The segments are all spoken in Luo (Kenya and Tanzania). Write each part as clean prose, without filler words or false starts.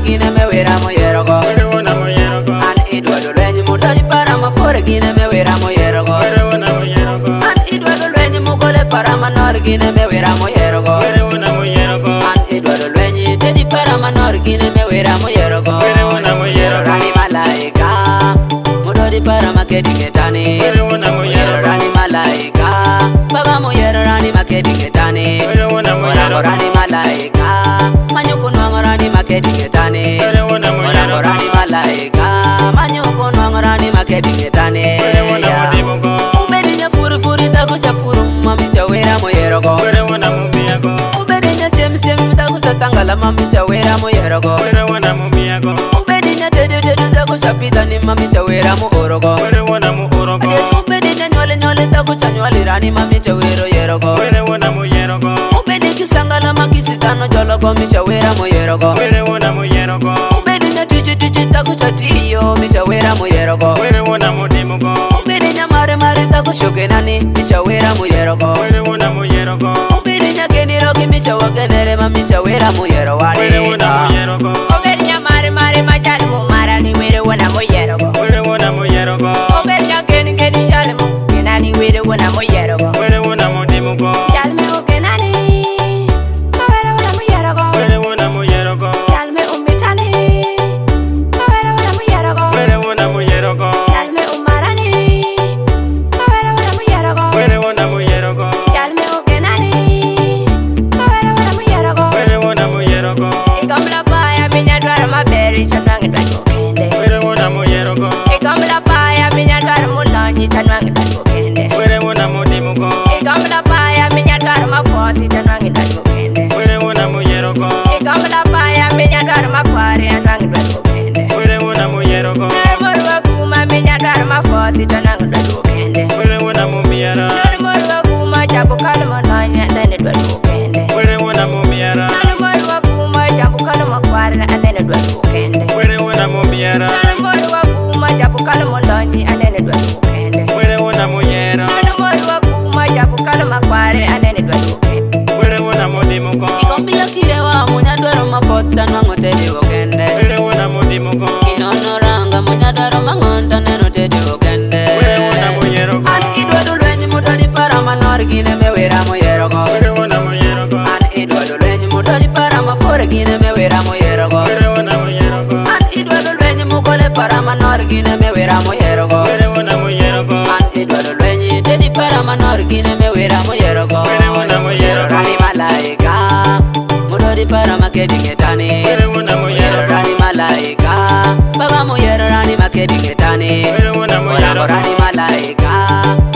gine me wera mo yero go. An idwado lwenyi mudori para mafore gine me wera mo yero go. An idwado lwenyi mugole para manor gine me wera mo yero go. An idwado lwenyi tedi para manor gine me wera mo yero go. Yero rani malaika mudori para makedi ngetani. Yero rani malaika baba mo yero rani makedi ngetani. Orango rani malaika manyuko nwango rani makedi ngetani. Orango rani malaika manyuko nwango rani makedi ngetani. Ubedinya furu furu taku chafuru mami chawera mo yero go. Ubedinya sem sem taku chasangala mami chawera mo yero go. Ubedinya tedu tedu taku chapita ni mami chawera mo orogo. Ubedinya nyole nyole taku chanywali rani mami chawero yero go. Ubedinya sangala makisitano jologo mi chawera mo yero go. Ubedinya tuchi tuchi taku chatiyo mi chawera mo yero go. Ubedinya mare mare taku shokenani mi chawera mo yero go. Ubedinya keniro ki mi chawakenere mami chawera mo yero wani. Ubedinya mare mare majal mo marani were wona mo yero go. Ubedinya keni keni jale mo kenani were wona mo yero go. Jalme o kenani ma were wona mo yero go. Jalme o mitani ma were wona mo yero go. Jalme o marani ma were wona mo yero go. Jalme o kenani ma were wona mo yero go. Ikamla paya minya dwara maberi chanwangi dwaro kende. Ikamla paya minya dwara mulonyi chanwangi dwaro kende. Ikamla paya minya dwara mafoti chanwangi dwaro kende. Ikamla paya minya dwara makwari chanwangi dwaro kende. Nurmurwa kuma minya dwara mafoti chanwangi dwaro kende. Nurmurwa kuma chapu kalmo nonya nene dwaro kende. Nurmurwa kuma chapu kalmo kwari nene dwaro kende. Nurmurwa kuma chapu kalmo lonyi nene dwaro kende. Nurmurwa kuma chapu kalmo kwari nene dwaro kende. Ikombila kirewa munya dwaro mafota nwango tedi wokende. Inono ranga munya dwaro mangonta neno tedi wokende. An idwado lwenyi mudori para manor gine me wera mo yero go. An idwado lwenyi mudori para mafore gine me wera mo yero go. An idwado lwenyi mugole para manor gine me wera mo yero go. An idwado lwenyi tedi para manor gine me wera mo yero go. Yero rani malaika mudori para makedi ngetani. Yero rani malaika baba mo yero rani makedi ngetani. Orango rani malaika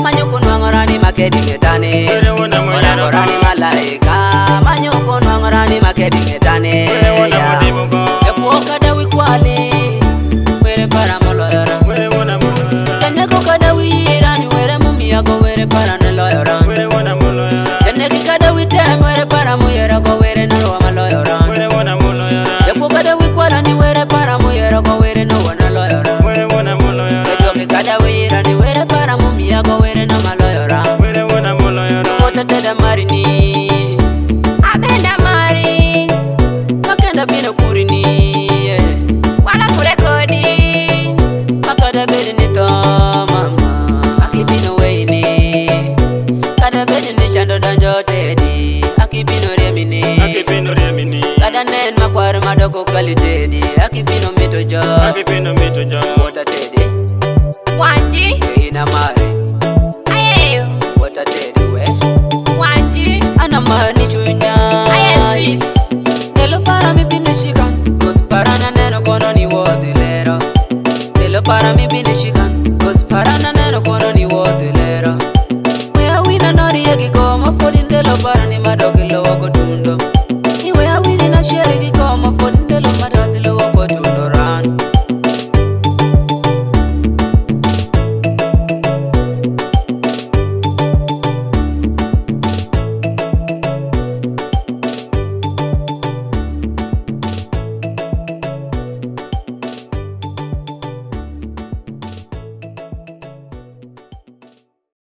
manyuko nwango rani makedi ngetani. Orango rani malaika manyuko nwango rani makedi ngetani. Ekuoka dawi kwale were para moloyora. Kanyako kadawi rani were mumiyago were para neloyora. Kanyaki kadawi tem were para moyera go were nalwa maloyora. Ekuoka dawi kwalani were para moyera go were no wana loyora. Kajoki kadawi rani were para mumiyago were no maloyora. Mota teda marini abenda mari makenda bino kurini wala kure kodi makada bedi ni to mama akibino weini kada bedi ni shando danjo tedi akibino remini kada nen makwar madoko kalitedi akibino mito jo. Mota